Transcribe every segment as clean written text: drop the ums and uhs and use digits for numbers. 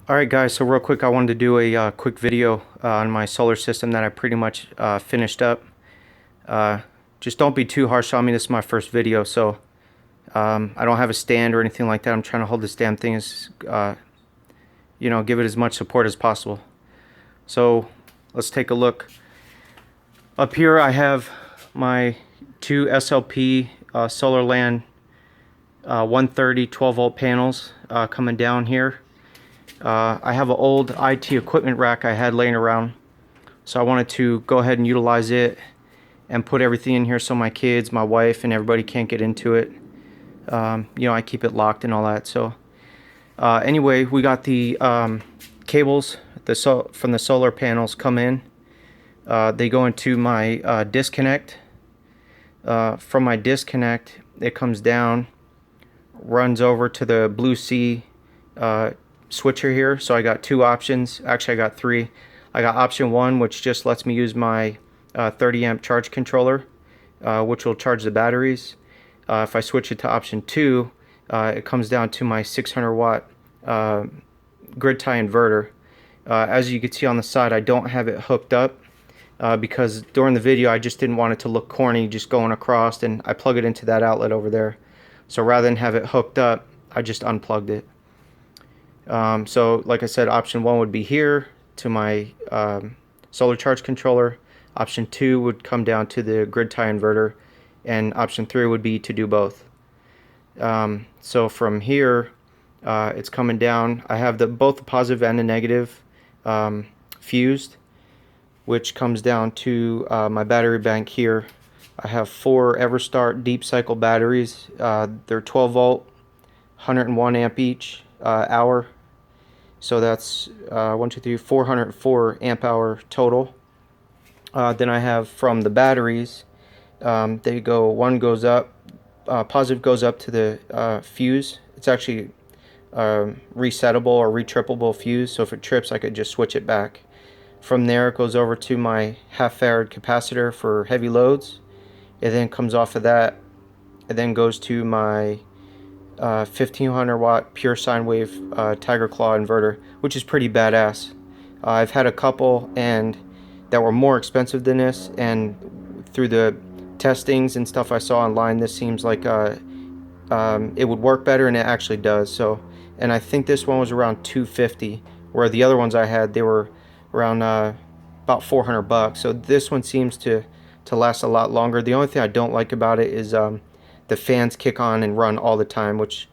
Alright guys, so real quick I wanted to do a quick video on my solar system that I pretty much finished up. Just don't be too harsh on me, this is my first video, so I don't have a stand or anything like that. I'm trying to hold this damn thing as, give it as much support as possible. So let's take a look. Up here I have my two SLP Solar Land 130 12 volt panels coming down here. I have an old IT equipment rack I had laying around, so I wanted to go ahead and utilize it and put everything in here so my kids, my wife, and everybody can't get into it. I keep it locked and all that. So anyway, we got the cables from the solar panels come in. They go into my disconnect. From my disconnect, it comes down, runs over to the Blue Sea switcher here. So I got two options. Actually, I got three. I got option one, which just lets me use my 30 amp charge controller, which will charge the batteries. If I switch it to option two, it comes down to my 600 watt grid tie inverter. As you can see on the side, I don't have it hooked up because during the video I just didn't want it to look corny just going across, and I plug it into that outlet over there. So rather than have it hooked up, I just unplugged it. So like I said, option one would be here to my solar charge controller. Option two would come down to the grid tie inverter, and option three would be to do both. So from here, it's coming down. I have both the positive and the negative fused, which comes down to my battery bank here. I have four Everstart deep cycle batteries. They're 12 volt, 101 amp each hour. So that's 404 amp hour total. Then I have from the batteries, one goes up, positive goes up to the fuse. It's actually resettable or retrippable fuse, so if it trips I could just switch it back. From there it goes over to my half farad capacitor for heavy loads. It then comes off of that. It then goes to my 1500 watt pure sine wave Tiger Klaw inverter, which is pretty badass. I've had a couple and that were more expensive than this, and through the testings and stuff I saw online, this seems like it would work better, and it actually does. So, and I think this one was around $250, where the other ones I had, they were around about $400. So this one seems to last a lot longer. The only thing I don't like about it is the fans kick on and run all the time, which,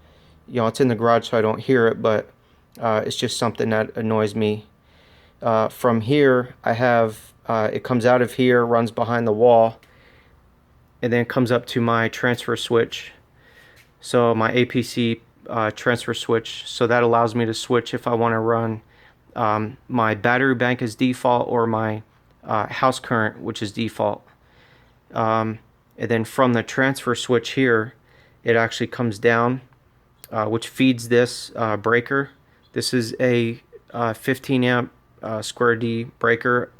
it's in the garage so I don't hear it, but it's just something that annoys me. From here I have it comes out of here, runs behind the wall, and then comes up to my transfer switch. So my APC transfer switch, so that allows me to switch if I want to run my battery bank as default or my house current, which is default. And then from the transfer switch here, it actually comes down, which feeds this breaker. This is a 15 amp square D breaker.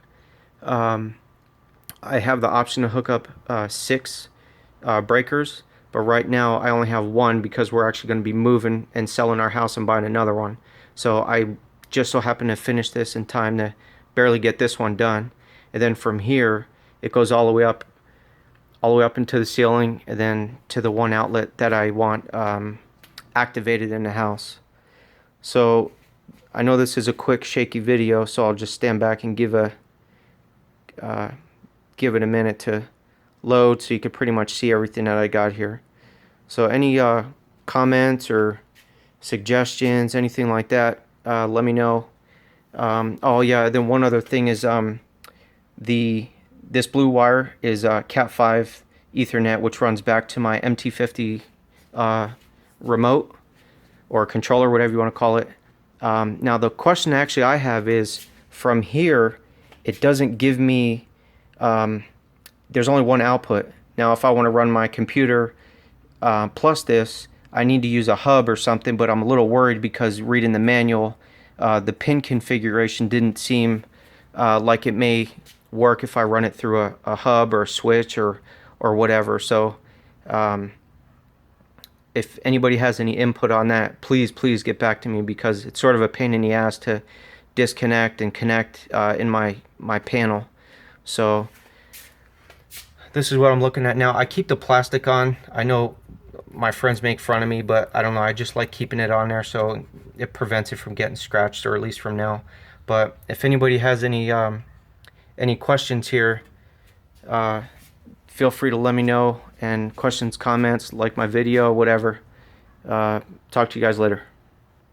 I have the option to hook up 6 breakers, but right now I only have one because we're actually going to be moving and selling our house and buying another one. So I just so happen to finish this in time to barely get this one done. And then from here it goes all the way up into the ceiling, and then to the one outlet that I want activated in the house. So I know this is a quick shaky video, so I'll just stand back and give it a minute to load so you can pretty much see everything that I got here. So any comments or suggestions, anything like that, let me know. Oh yeah, then one other thing is this blue wire is Cat 5 Ethernet, which runs back to my MT50 remote or controller, whatever you want to call it. Now the question actually I have is, from here it doesn't give me, there's only one output. Now if I want to run my computer plus this, I need to use a hub or something, but I'm a little worried because reading the manual, the pin configuration didn't seem like it may work if I run it through a hub or a switch or whatever. So if anybody has any input on that, please get back to me, because it's sort of a pain in the ass to disconnect and connect in my panel. So this is what I'm looking at now. I keep the plastic on. I know my friends make fun of me, but I don't know, I just like keeping it on there so it prevents it from getting scratched, or at least from now. But if anybody has any questions here, feel free to let me know, and questions, comments, like my video, whatever. Talk to you guys later.